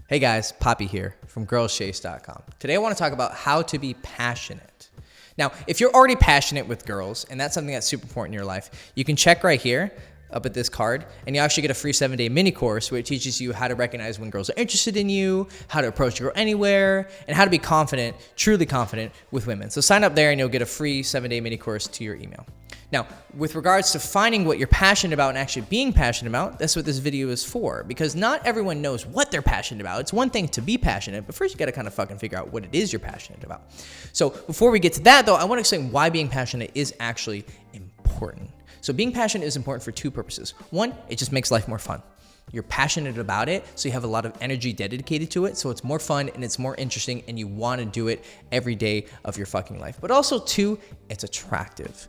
Hey guys, Poppy here from girlschase.com. Today I want to talk about how to be passionate. Now, if you're already passionate with girls, and that's something that's super important in your life, you can check right here up at this card, and you actually get a free 7-day mini course where it teaches you how to recognize when girls are interested in you, how to approach a girl anywhere, and how to be confident, truly confident with women. So sign up there and you'll get a free 7-day mini course to your email. Now, with regards to finding what you're passionate about and actually being passionate about, that's what this video is for, because not everyone knows what they're passionate about. It's one thing to be passionate, but first you gotta kind of fucking figure out what it is you're passionate about. So before we get to that though, I wanna explain why being passionate is actually important. So being passionate is important for two purposes. One, it just makes life more fun. You're passionate about it, so you have a lot of energy dedicated to it, so it's more fun and it's more interesting and you wanna do it every day of your fucking life. But also two, it's attractive.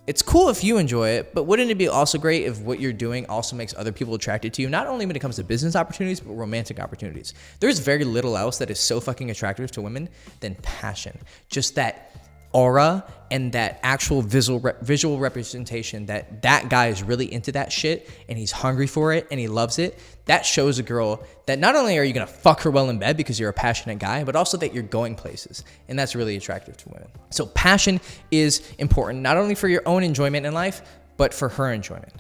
It's cool if you enjoy it, but wouldn't it be also great if what you're doing also makes other people attracted to you, not only when it comes to business opportunities, but romantic opportunities? There's very little else that is so fucking attractive to women than passion. Just that aura and that actual visual representation that guy is really into that shit and he's hungry for it and he loves it. That shows a girl that not only are you gonna fuck her well in bed because you're a passionate guy, but also that you're going places, and that's really attractive to women. So passion is important, not only for your own enjoyment in life, but for her enjoyment.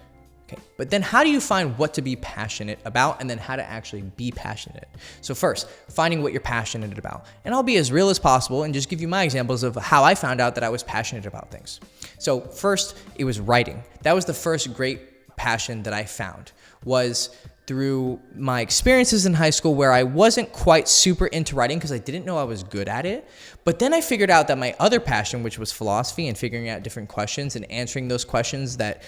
Okay, but then how do you find what to be passionate about and then how to actually be passionate? So first, finding what you're passionate about. And I'll be as real as possible and just give you my examples of how I found out that I was passionate about things. So first, it was writing. That was the first great passion that I found, was through my experiences in high school where I wasn't quite super into writing because I didn't know I was good at it. But then I figured out that my other passion, which was philosophy and figuring out different questions and answering those questions that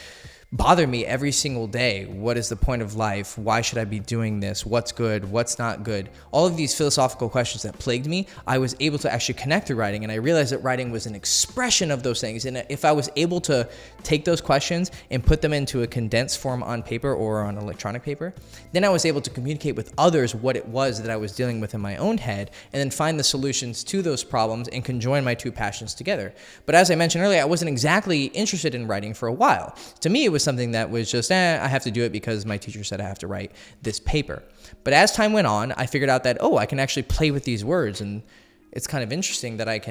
bother me every single day. What is the point of life? Why should I be doing this? What's good? What's not good? All of these philosophical questions that plagued me, I was able to actually connect to writing, and I realized that writing was an expression of those things. And if I was able to take those questions and put them into a condensed form on paper or on electronic paper, then I was able to communicate with others what it was that I was dealing with in my own head, and then find the solutions to those problems and conjoin my two passions together. But as I mentioned earlier, I wasn't exactly interested in writing for a while. To me, it was something that was just, I have to do it because my teacher said I have to write this paper. But as time went on, I figured out that, I can actually play with these words, and it's kind of interesting that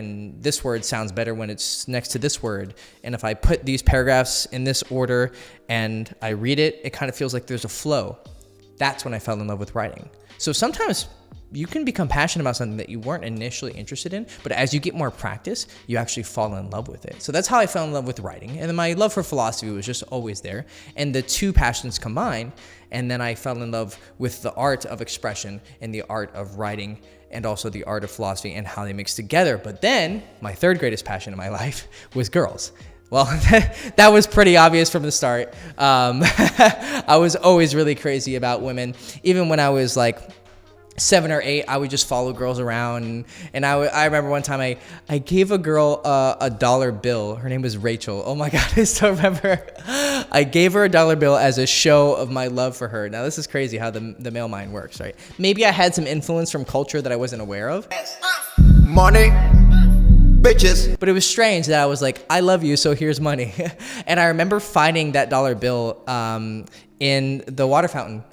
this word sounds better when it's next to this word. And if I put these paragraphs in this order and I read it, it kind of feels like there's a flow. That's when I fell in love with writing. So sometimes you can become passionate about something that you weren't initially interested in, but as you get more practice, you actually fall in love with it. So that's how I fell in love with writing. And then my love for philosophy was just always there. And the two passions combined, and then I fell in love with the art of expression and the art of writing and also the art of philosophy and how they mix together. But then my third greatest passion in my life was girls. Well, that was pretty obvious from the start. I was always really crazy about women. Even when I was like 7 or 8, I would just follow girls around, and I remember one time I gave a girl a dollar bill. Her name was Rachel. Oh my God, I still remember. I gave her a dollar bill as a show of my love for her. Now this is crazy how the male mind works, right? Maybe I had some influence from culture that I wasn't aware of. Money, bitches. But it was strange that I was like, I love you, so here's money. And I remember finding that dollar bill in the water fountain.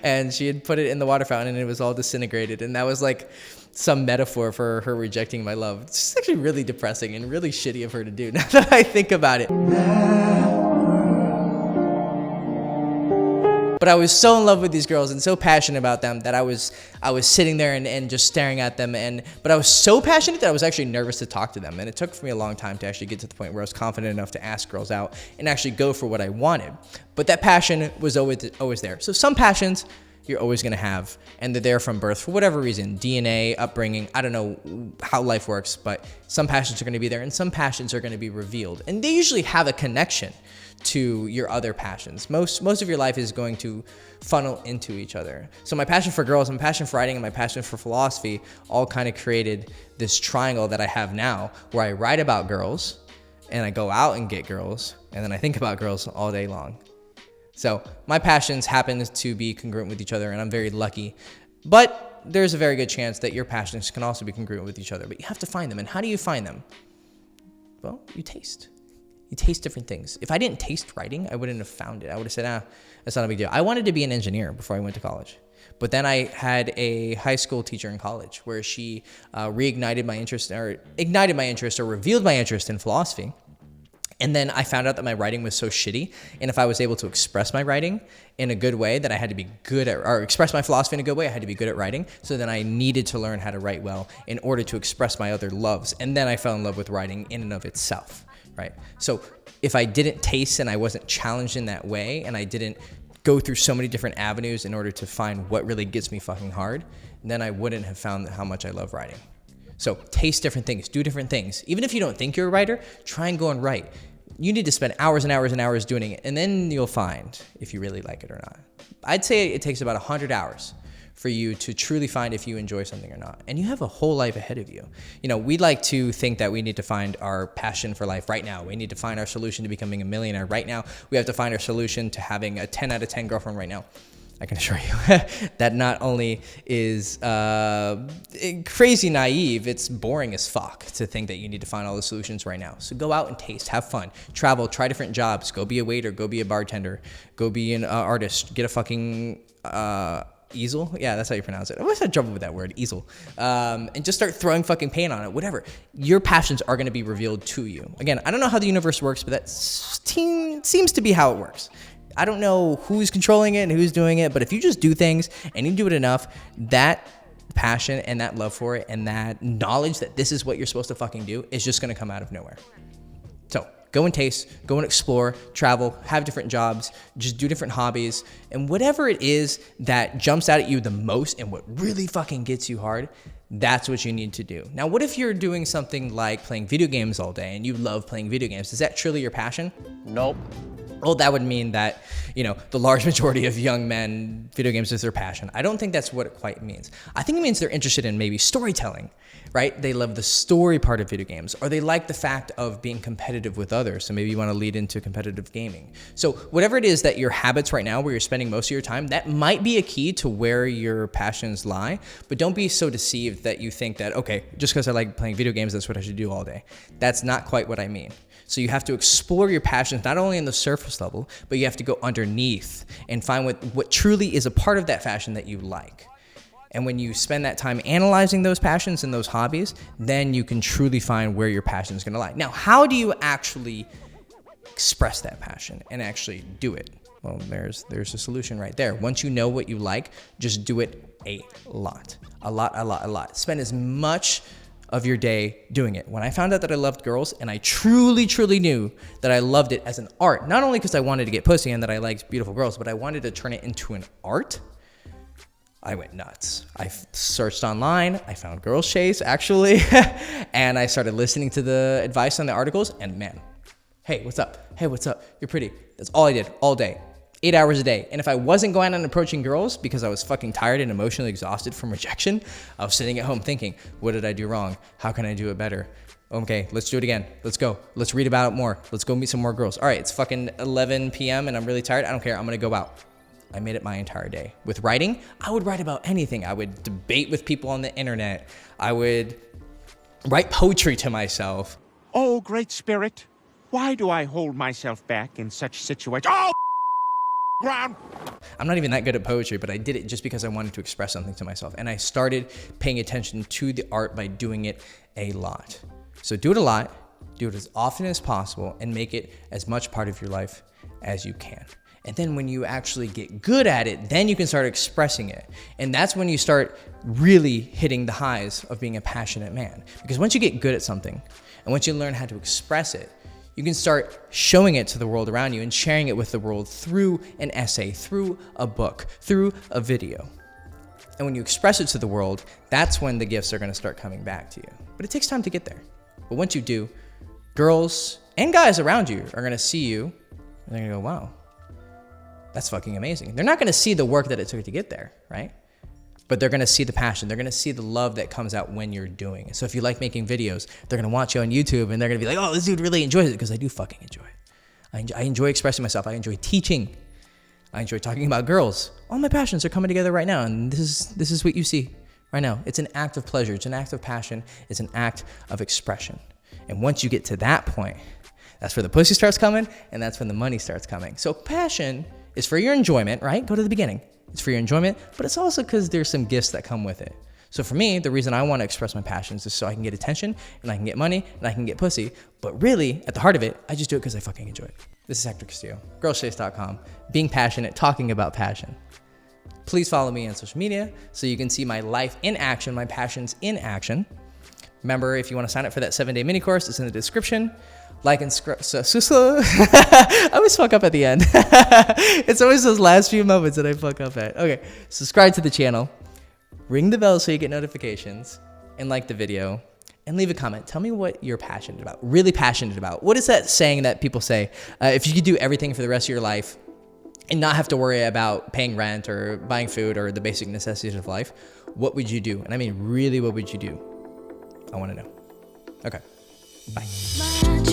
And she had put it in the water fountain and it was all disintegrated. And that was like some metaphor for her rejecting my love. It's actually really depressing and really shitty of her to do now that I think about it. But I was so in love with these girls and so passionate about them that I was sitting there and just staring at them. But I was so passionate that I was actually nervous to talk to them. And it took for me a long time to actually get to the point where I was confident enough to ask girls out and actually go for what I wanted. But that passion was always there. So some passions you're always going to have, and they're there from birth for whatever reason, DNA, upbringing, I don't know how life works, but some passions are going to be there and some passions are going to be revealed. And they usually have a connection to your other passions. Most of your life is going to funnel into each other. So my passion for girls, my passion for writing, and my passion for philosophy all kind of created this triangle that I have now, where I write about girls and I go out and get girls, and then I think about girls all day long. So my passions happen to be congruent with each other, and I'm very lucky. But there's a very good chance that your passions can also be congruent with each other. But you have to find them. And how do you find them? Well, you taste. You taste different things. If I didn't taste writing, I wouldn't have found it. I would have said, that's not a big deal. I wanted to be an engineer before I went to college. But then I had a high school teacher in college where she reignited my interest, or ignited my interest, or revealed my interest in philosophy. And then I found out that my writing was so shitty. And if I was able to express my writing in a good way, that I had to be good at, or express my philosophy in a good way, I had to be good at writing. So then I needed to learn how to write well in order to express my other loves. And then I fell in love with writing in and of itself, right? So if I didn't taste and I wasn't challenged in that way, and I didn't go through so many different avenues in order to find what really gets me fucking hard, then I wouldn't have found how much I love writing. So taste different things, do different things. Even if you don't think you're a writer, try and go and write. You need to spend hours and hours and hours doing it, and then you'll find if you really like it or not. I'd say it takes about 100 hours for you to truly find if you enjoy something or not. And you have a whole life ahead of you. You know, we like to think that we need to find our passion for life right now. We need to find our solution to becoming a millionaire right now. We have to find our solution to having a 10 out of 10 girlfriend right now. I can assure you that not only is crazy naive, it's boring as fuck to think that you need to find all the solutions right now. So go out and taste, have fun, travel, try different jobs, go be a waiter, go be a bartender, go be an artist, get a fucking easel. Yeah, that's how you pronounce it. I always had trouble with that word, easel. And just start throwing fucking paint on it, whatever. Your passions are going to be revealed to you. Again, I don't know how the universe works, but that seems to be how it works. I don't know who's controlling it and who's doing it, but if you just do things and you do it enough, that passion and that love for it and that knowledge that this is what you're supposed to fucking do is just going to come out of nowhere. So go and taste, go and explore, travel, have different jobs, just do different hobbies, and whatever it is that jumps out at you the most and what really fucking gets you hard, that's what you need to do. Now, what if you're doing something like playing video games all day and you love playing video games? Is that truly your passion? Nope. Well, that would mean that, you know, the large majority of young men, video games is their passion. I don't think that's what it quite means. I think it means they're interested in maybe storytelling, right? They love the story part of video games, or they like the fact of being competitive with others. So maybe you want to lead into competitive gaming. So whatever it is that your habits right now, where you're spending most of your time, that might be a key to where your passions lie. But don't be so deceived that you think that, okay, just because I like playing video games, that's what I should do all day. That's not quite what I mean. So you have to explore your passions, not only on the surface level, but you have to go underneath and find what truly is a part of that passion that you like. And when you spend that time analyzing those passions and those hobbies, then you can truly find where your passion is going to lie. Now, how do you actually express that passion and actually do it? Well, there's a solution right there. Once you know what you like, just do it a lot. Spend as much of your day doing it. When I found out that I loved girls, and I truly knew that I loved it as an art, not only because I wanted to get pussy and that I liked beautiful girls, but I wanted to turn it into an art, I went nuts. I searched online, I found Girls Chase actually, and I started listening to the advice on the articles, and man, hey, what's up? Hey, what's up? You're pretty. That's all I did all day. 8 hours a day. And if I wasn't going out and approaching girls because I was fucking tired and emotionally exhausted from rejection, I was sitting at home thinking, what did I do wrong? How can I do it better? Okay, let's do it again. Let's go. Let's read about it more. Let's go meet some more girls. All right, it's fucking 11 p.m. and I'm really tired. I don't care. I'm going to go out. I made it my entire day. With writing, I would write about anything. I would debate with people on the internet. I would write poetry to myself. Oh, Great Spirit, why do I hold myself back in such situations? Oh! Ground. I'm not even that good at poetry, but I did it just because I wanted to express something to myself. And I started paying attention to the art by doing it a lot. So do it a lot, do it as often as possible, and make it as much part of your life as you can. And then when you actually get good at it, then you can start expressing it. And that's when you start really hitting the highs of being a passionate man. Because once you get good at something, and once you learn how to express it, you can start showing it to the world around you and sharing it with the world through an essay, through a book, through a video. And when you express it to the world, that's when the gifts are going to start coming back to you. But it takes time to get there. But once you do, girls and guys around you are going to see you and they're going to go, wow, that's fucking amazing. They're not going to see the work that it took to get there, right? But they're going to see the passion. They're going to see the love that comes out when you're doing it. So if you like making videos, they're going to watch you on YouTube and they're going to be like, oh, this dude really enjoys it, because I do fucking enjoy it. I enjoy expressing myself. I enjoy teaching. I enjoy talking about girls. All my passions are coming together right now, and this is what you see right now. It's an act of pleasure. It's an act of passion. It's an act of expression. And once you get to that point, that's where the pussy starts coming, and that's when the money starts coming. So passion is for your enjoyment, right? Go to the beginning. it's for your enjoyment, but it's also because there's some gifts that come with it. So for me, the reason I want to express my passions is so I can get attention and I can get money and I can get pussy. But really, at the heart of it, I just do it because I fucking enjoy it. This is Hector Castillo, girlschase.com, being passionate, talking about passion. Please follow me on social media so you can see my life in action, my passions in action. Remember, if you want to sign up for that 7-day mini course, it's in the description. Like and I always fuck up at the end. It's always those last few moments that I fuck up at. Okay, subscribe to the channel. Ring the bell so you get notifications, and like the video, and leave a comment. Tell me what you're passionate about, really passionate about. What is that saying that people say? If you could do everything for the rest of your life and not have to worry about paying rent or buying food or the basic necessities of life, what would you do? And I mean, really, what would you do? I want to know. Okay, bye.